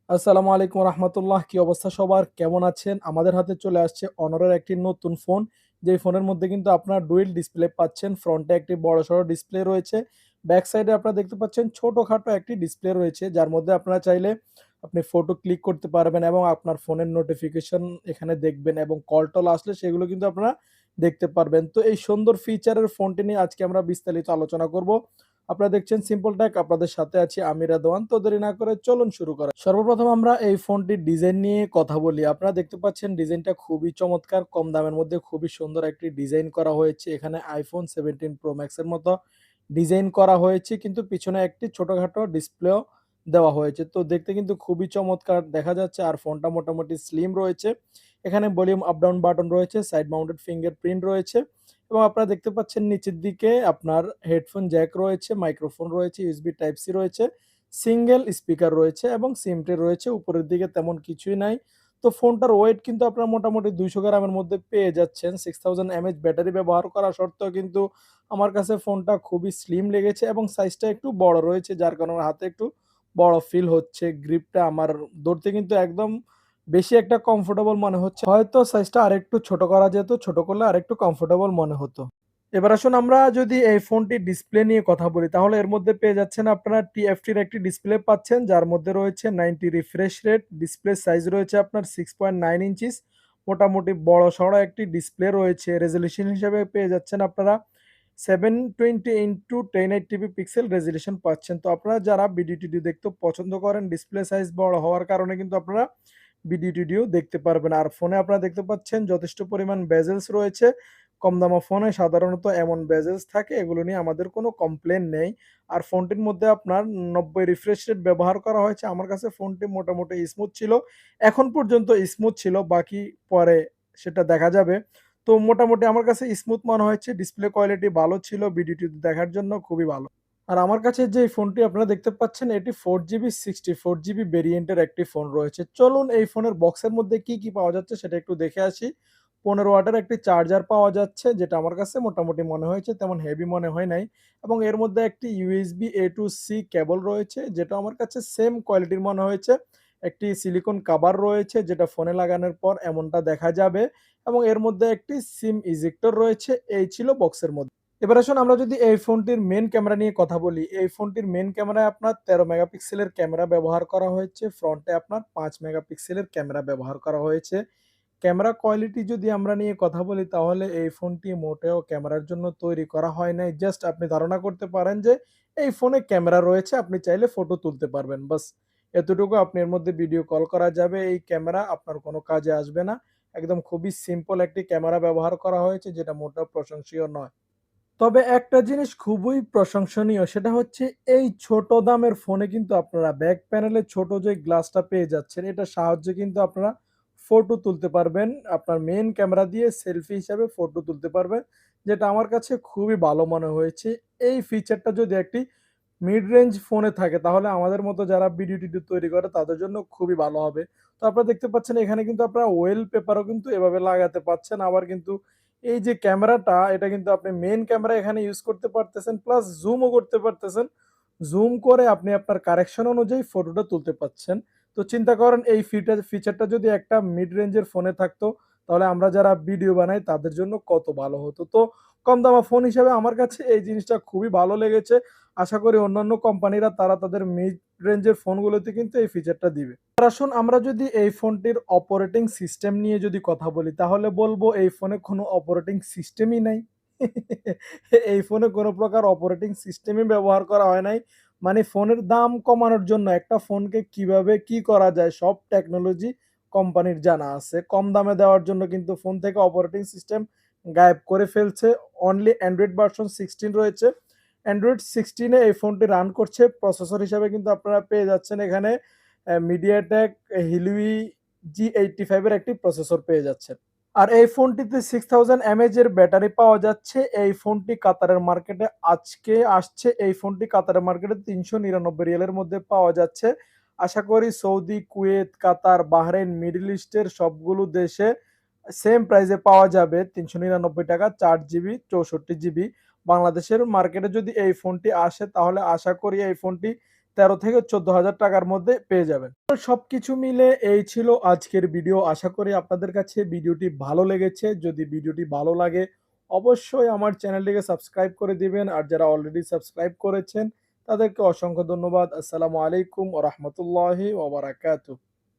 আসসালামু আলাইকুম রহমতুল্লাহ। কি অবস্থা সবার? কেমন আছেন? আমাদের হাতে চলে আসছে অনরের একটি নতুন ফোন। যেই ফোনের মধ্যে কিন্তু আপনার ডুয়েল ডিসপ্লে পাচ্ছেন। ফ্রন্টে একটি বড়সড় ডিসপ্লে রয়েছে। ব্যাক সাইডে আপনারা দেখতে পাচ্ছেন ছোটখাটো একটি ডিসপ্লে রয়েছে। যার মধ্যে আপনারা চাইলে আপনি ফটো ক্লিক করতে পারবেন এবং আপনার ফোনের নোটিফিকেশন এখানে দেখবেন এবং কল-টল আসলে সেগুলো কিন্তু আপনারা দেখতে পারবেন। তো এই সুন্দর ফিচারের ফোনটি নিয়ে আজকে আমরা বিস্তারিত আলোচনা করব। আপনারা দেখছেন সিম্পল টেক, আপনাদের সাথে আছি আমি রাদওয়ান। তো দেরি না করে চলুন শুরু করা। সর্বপ্রথম আমরা এই ফোনটির ডিজাইন নিয়ে কথা বলি। আপনারা দেখতে পাচ্ছেন ডিজাইনটা খুবই চমৎকার। কম দামের মধ্যে খুবই সুন্দর একটি ডিজাইন করা হয়েছে। এখানে iPhone 17 Pro Max এর মতো ডিজাইন করা হয়েছে, কিন্তু পিছনে একটি ছোটখাটো ডিসপ্লেও দেওয়া হয়েছে। তো দেখতে কিন্তু খুবই চমৎকার দেখা যাচ্ছে। আর ফোনটা মোটামুটি স্লিম রয়েছে। এখানে ভলিউম আপ ডাউন বাটন রয়েছে, সাইড মাউন্টেড ফিঙ্গারপ্রিন্ট রয়েছে এবং আপনারা দেখতে পাচ্ছেন নিচের দিকে আপনার হেডফোন জ্যাক রয়েছে, মাইক্রোফোন রয়েছে, USB টাইপ সি রয়েছে, সিঙ্গেল স্পিকার রয়েছে এবং সিম ট্রে রয়েছে। উপরের দিকে তেমন কিছুই নাই। তো ফোনটার ওয়েট কিন্তু আপনারা মোটামুটি ২০০ গ্রামের মধ্যে পেয়ে যাচ্ছেন। 6000 mAh ব্যাটারি ব্যবহার করা সত্ত্বেও কিন্তু আমার কাছে ফোনটা খুবই স্লিম লেগেছে এবং সাইজটা একটু বড় রয়েছে, যার কারণে হাতে একটু বড় ফিল হচ্ছে। গ্রিপটা আমার ধরতে কিন্তু একদম বেশি একটা কমফোর্টেবল মনে হচ্ছে। হয়তো সাইজটা আরেকটু ছোট করা যেত, ছোট করলে আরেকটু কমফোর্টেবল মনে হতো। এবার আসুন আমরা যদি এই ফোনটির ডিসপ্লে নিয়ে কথা বলি, তাহলে এর মধ্যে পেয়ে যাচ্ছেন আপনারা TFT-র একটি ডিসপ্লে পাচ্ছেন, যার মধ্যে রয়েছে 90 রিফ্রেশ রেট। ডিসপ্লে সাইজ রয়েছে আপনার 6.9 ইঞ্চিস। মোটামুটি বড়সড় একটি ডিসপ্লে রয়েছে। রেজোলিউশন হিসেবে পেয়ে যাচ্ছেন আপনারা 720x1080 পিক্সেল রেজোলিউশন পাচ্ছেন। তো আপনারা যারা ভিডিও-টিডিও দেখতে পছন্দ করেন, ডিসপ্লে সাইজ বড় হওয়ার কারণে কিন্তু আপনারা ভিডিও-টিডিও দেখতে পারবেন। আর ফোনে আপনারা দেখতে পাচ্ছেন যথেষ্ট পরিমাণ বেজেলস রয়েছে। কম দামা ফোনে সাধারণত এমন বেজেলস থাকে, এগুলো নিয়ে আমাদের কোনো কমপ্লেন নেই। আর ফোনটির মধ্যে আপনার 90 রিফ্রেশ রেট ব্যবহার করা হয়েছে। আমার কাছে ফোনটি মোটামুটি স্মুথ ছিল। এখন পর্যন্ত স্মুথ ছিল, বাকি পরে সেটা দেখা যাবে। তো মোটামুটি আমার কাছে স্মুথ মনে হয়েছে। ডিসপ্লে কোয়ালিটি ভালো ছিল। ভিডিও-টিডিও দেখার জন্য খুবই ভালো। আর আমার কাছে যে ফোনটি আপনারা দেখতে পাচ্ছেন, এটি 4GB 64GB ভেরিয়েন্টের একটি ফোন রয়েছে। চলুন এই ফোনের বক্সের মধ্যে কি পাওয়া যাচ্ছে সেটা একটু দেখে আসি। 15 ওয়াটের একটি চার্জার পাওয়া যাচ্ছে, যেটা আমার কাছে মোটামুটি মনে হয়েছে, তেমন হেভি মনে হয় নাই। এবং এর মধ্যে একটি USB A to C কেবল রয়েছে, যেটা আমার কাছে সেম কোয়ালিটির মনে হয়েছে। একটি সিলিকন কভার রয়েছে, যেটা ফোনে লাগানোর পর এমনটা দেখা যাবে এবং এর মধ্যে একটি সিম ইজেক্টর রয়েছে। এই ছিল বক্সের মধ্যে। এবার আসুন আমরা যদি এই ফোনটির মেইন ক্যামেরা নিয়ে কথা বলি। এই ফোনটির মেইন ক্যামেরায় আপনার 13 মেগাপিক্সেলের ক্যামেরা ব্যবহার করা হয়েছে। ফ্রন্টে আপনার 5 মেগাপিক্সেলের ক্যামেরা ব্যবহার করা হয়েছে। ক্যামেরা কোয়ালিটি যদি আমরা নিয়ে কথা বলি, তাহলে এই ফোনটি মোটেও ক্যামেরার জন্য তৈরি করা হয় নাই। জাস্ট আপনি ধারণা করতে পারেন যে এই ফোনে ক্যামেরা রয়েছে, আপনি চাইলে ফটো তুলতে পারবেন। বাস এতটুকু। আপনি এর মধ্যে ভিডিও কল করা যাবে। এই ক্যামেরা আপনার কোনো কাজে আসবে না। একদম খুবই সিম্পল একটি ক্যামেরা ব্যবহার করা হয়েছে, যেটা মোটেও প্রশংসনীয় নয়। তবে একটা জিনিস খুবই প্রশংসনীয়, সেটা হচ্ছে এই ছোট দামের ফোনে কিন্তু আপনারা ব্যাক প্যানেলে ছোট যে গ্লাসটা পেয়ে যাচ্ছেন, এটার সাহায্যে কিন্তু আপনারা ফটো তুলতে পারবেন। আপনার মেইন ক্যামেরা দিয়ে সেলফি হিসাবে ফটো তুলতে পারবেন, যেটা আমার কাছে খুবই ভালো মনে হয়েছে। এই ফিচারটা যদি একটি মিড রেঞ্জ ফোনে থাকে, তাহলে আমাদের মতো যারা ভিডিও-টিডিও তৈরি করে তাদের জন্য খুবই ভালো হবে। তো আপনারা দেখতে পাচ্ছেন এখানে কিন্তু আপনারা ওয়েল পেপারও কিন্তু এভাবে লাগাতে পারছেন। আবার কিন্তু এই যে ক্যামেরাটা, এটা কিন্তু আপনি মেইন ক্যামেরা এখানে ইউজ করতে পারতেছেন, প্লাস জুমও করতে পারতেছেন। জুম করে আপনি আপনার কারেকশন অনুযায়ী ফটোটা তুলতে পারছেন। তো চিন্তা করেন এই ফিচারটা যদি একটা মিড রেঞ্জের ফোনে থাকতো, তাহলে আমরা যারা ভিডিও বানাই তাদের জন্য কত ভালো হতো। তো কম দামা ফোন হিসাবে আমার কাছে এই জিনিসটা খুবই ভালো লেগেছে। আশা করি অন্যান্য কোম্পানিরা তারা তাদের মিড রেঞ্জের ফোনগুলোতে কিন্তু এই ফিচারটা দিবে। এবার আসুন আমরা যদি এই ফোনটির অপারেটিং সিস্টেম নিয়ে যদি কথা বলি, তাহলে বলবো এই ফোনে কোনো অপারেটিং সিস্টেমই নাই। এই ফোনে কোনো প্রকার অপারেটিং সিস্টেমই ব্যবহার করা হয় নাই। মানে ফোনের দাম কমানোর জন্য একটা ফোনকে কিভাবে কি করা যায়, সব টেকনোলজি কোম্পানির জানা আছে। কম দামে দেওয়ার জন্য কিন্তু ফোন থেকে অপারেটিং সিস্টেম গায়েব করে ফেলছে। অনলি অ্যান্ড্রয়েড ভার্সন 16 রয়েছে। অ্যান্ড্রয়েড 16 এ এই ফোনটি রান করছে। প্রসেসর হিসাবে কিন্তু আপনারা পেয়ে যাচ্ছেন এখানে MediaTek Helio G85 এর একটি প্রসেসর পেয়ে যাচ্ছেন। আর এই ফোনটিতে 6000 mAh এর ব্যাটারি পাওয়া যাচ্ছে। এই ফোনটি কাতারের মার্কেটে আজকে আসছে। এই ফোনটি কাতারের মার্কেটে ৩৯৯ রিয়ালের মধ্যে পাওয়া যাচ্ছে। আশা করি সৌদি, কুয়েত, কাতার, বাহরাইন, মিডল ইস্টের সবগুলো দেশে সেম প্রাইসে পাওয়া যাবে। ৳৩৯৯ 4GB ৬৪GB। বাংলাদেশের মার্কেটে যদি এই ফোনটি আসে, তাহলে আশা করি এই ফোনটি 13 থেকে 14,000 টাকার মধ্যে পেয়ে যাবেন। তো সবকিছু মিলে এই ছিল আজকের ভিডিও। আশা করি আপনাদের কাছে ভিডিওটি ভালো লেগেছে। যদি ভিডিওটি ভালো লাগে অবশ্যই আমার চ্যানেলটিকে সাবস্ক্রাইব করে দিবেন। আর যারা অলরেডি সাবস্ক্রাইব করেছেন তাদেরকে অসংখ্য ধন্যবাদ। আসসালামু আলাইকুম ওয়া রাহমাতুল্লাহি ওয়া বারাকাতুহু।